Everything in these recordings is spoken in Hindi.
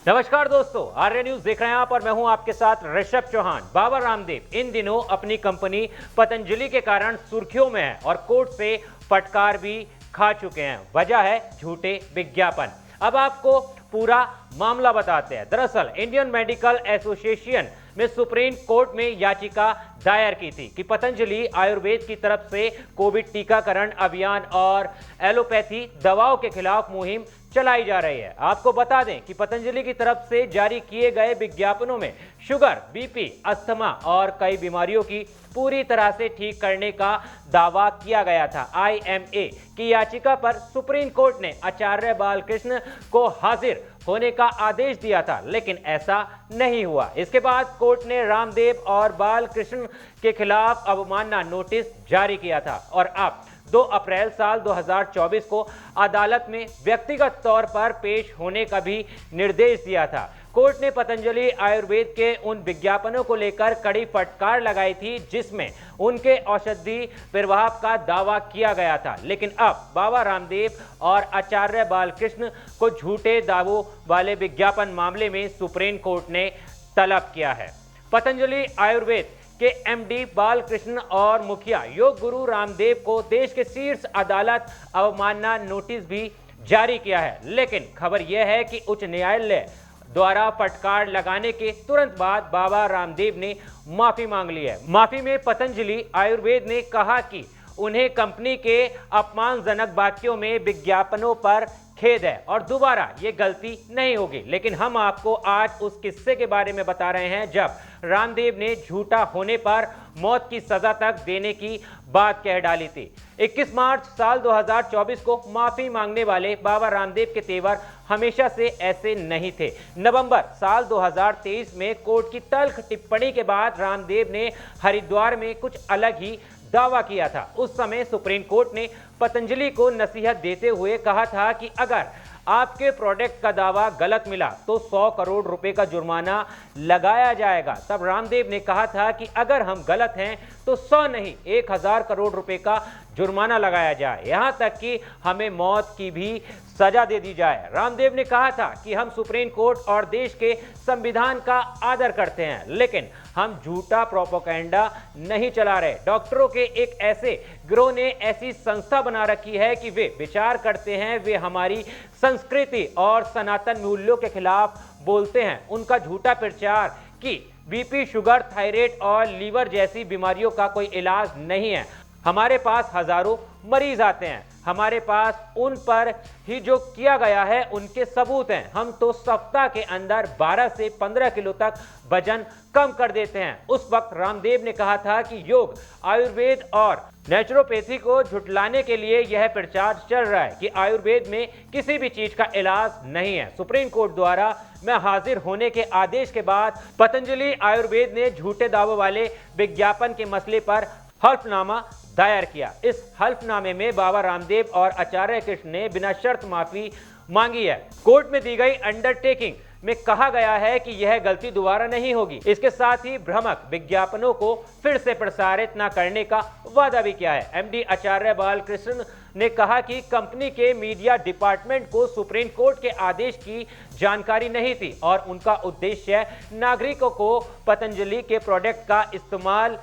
नमस्कार दोस्तों, आर्य न्यूज देख रहे हैं आप और मैं हूं आपके साथ ऋषभ चौहान। बाबा रामदेव इन दिनों अपनी कंपनी पतंजलि के कारण सुर्खियों में है और कोर्ट से फटकार भी खा चुके हैं। वजह है झूठे विज्ञापन। अब आपको पूरा मामला बताते हैं। दरअसल इंडियन मेडिकल एसोसिएशन में सुप्रीम कोर्ट में याचिका दायर की थी कि पतंजलि आयुर्वेद की तरफ से कोविड टीकाकरण अभियान और एलोपैथी दवाओं के खिलाफ मुहिम चलाई जा रही है। आपको बता दें कि पतंजलि की तरफ से जारी किए गए विज्ञापनों में शुगर, बीपी, अस्थमा और कई बीमारियों की पूरी तरह से ठीक करने का दावा किया गया था। आईएमए की याचिका पर सुप्रीम कोर्ट ने आचार्य बालकृष्ण को हाजिर होने का आदेश दिया था, लेकिन ऐसा नहीं हुआ। इसके बाद कोर्ट ने रामदेव और बालकृष्ण के खिलाफ अवमानना नोटिस जारी किया था और अब 2 अप्रैल साल 2024 को अदालत में व्यक्तिगत तौर पर पेश होने का भी निर्देश दिया था। कोर्ट ने पतंजलि आयुर्वेद के उन विज्ञापनों को लेकर कड़ी फटकार लगाई थी जिसमें उनके औषधि प्रभाव का दावा किया गया था, लेकिन अब बाबा रामदेव और आचार्य बालकृष्ण को झूठे दावों वाले विज्ञापन मामले में सुप्रीम कोर्ट ने तलब किया है। पतंजलि आयुर्वेद के एमडी बालकृष्ण और मुखिया योग गुरु रामदेव को देश के शीर्ष अदालत अवमानना नोटिस भी जारी किया है, लेकिन खबर यह है कि उच्च न्यायालय द्वारा फटकार लगाने के तुरंत बाद बाबा रामदेव ने माफी मांग ली है। माफी में पतंजलि आयुर्वेद ने कहा कि उन्हें कंपनी के अपमानजनक वाक्यों में विज्ञापनों पर खेद है और दोबारा ये गलती नहीं होगी। लेकिन हम आपको आज उस किस्से के बारे में बता रहे हैं जब रामदेव ने झूठा होने पर मौत की सजा तक देने की बात कह डाली थी। 21 मार्च साल 2024 को माफी मांगने वाले बाबा रामदेव के तेवर हमेशा से ऐसे नहीं थे। नवंबर साल 2023 में कोर्ट की तल्ख टिप्पणी के बाद रामदेव ने हरिद्वार में कुछ अलग ही दावा किया था। उस समय सुप्रीम कोर्ट ने पतंजलि को नसीहत देते हुए कहा था कि अगर आपके प्रोडक्ट का दावा गलत मिला तो 100 करोड़ रुपए का जुर्माना लगाया जाएगा। तब रामदेव ने कहा था कि अगर हम गलत हैं तो 100 नहीं 1000 करोड़ रुपए का जुर्माना लगाया जाए, यहां तक कि हमें मौत की भी सजा दे दी जाए। रामदेव ने कहा था कि हम सुप्रीम कोर्ट और देश के संविधान का आदर करते हैं, लेकिन हम झूठा प्रोपेगेंडा नहीं चला रहे। डॉक्टरों के एक ऐसे गिरोह ने ऐसी संस्था बना रखी है कि वे विचार करते हैं, वे हमारी संस्कृति और सनातन मूल्यों के खिलाफ बोलते हैं। उनका झूठा प्रचार कि बीपी, शुगर, थायराइड और लीवर जैसी बीमारियों का कोई इलाज नहीं है। हमारे पास हजारों मरीज आते हैं, हमारे पास उन पर ही जो किया गया है उनके सबूत हैं। हम तो सप्ताह के अंदर 12 से 15 किलो तक वजन कम कर देते हैं। उस वक्त रामदेव ने कहा था कि योग, आयुर्वेद और नेचुरोपैथी को झुठलाने के लिए यह प्रचार चल रहा है कि आयुर्वेद में किसी भी चीज का इलाज नहीं है। सुप्रीम कोर्ट द्वारा में हाजिर होने के आदेश के बाद पतंजलि आयुर्वेद ने झूठे दावों वाले विज्ञापन के मसले पर हल्फनामा दायर किया। इस हल्फनामे में बाबा रामदेव और आचार्य कृष्ण ने बिना शर्त माफी मांगी है। कोर्ट में दी गई अंडरटेकिंग में कहा गया है कि यह गलती दोबारा नहीं होगी। इसके साथ ही भ्रामक विज्ञापनों को फिर से प्रसारित न करने का वादा भी किया है। एमडी आचार्य बालकृष्ण ने कहा कि कंपनी के मीडिया डिपार्टमेंट को सुप्रीम कोर्ट के आदेश की जानकारी नहीं थी और उनका उद्देश्य नागरिकों को पतंजलि के प्रोडक्ट का इस्तेमाल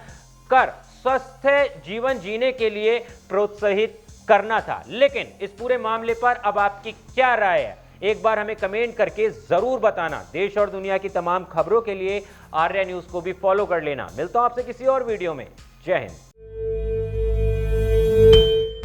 कर स्वस्थ जीवन जीने के लिए प्रोत्साहित करना था। लेकिन इस पूरे मामले पर अब आपकी क्या राय है, एक बार हमें कमेंट करके जरूर बताना। देश और दुनिया की तमाम खबरों के लिए आर्या न्यूज को भी फॉलो कर लेना। मिलता हूं आपसे किसी और वीडियो में। जय हिंद।